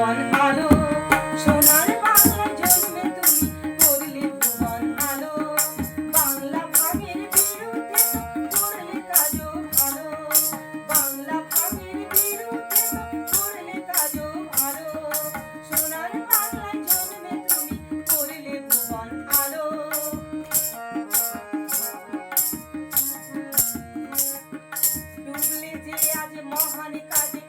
ভুবন আলো সোনার বাংলার জন্মে তুমি করলে ভুবন আলো বাংলা ভাগের বিরুদ্ধে করলে কাজও ভালো বাংলা ভাগের বিরুদ্ধে করলে কাজও ভালো সোনার বাংলার জন্মে তুমি করলে ভুবন আলো ডুবলে যে আজ মহান কাজে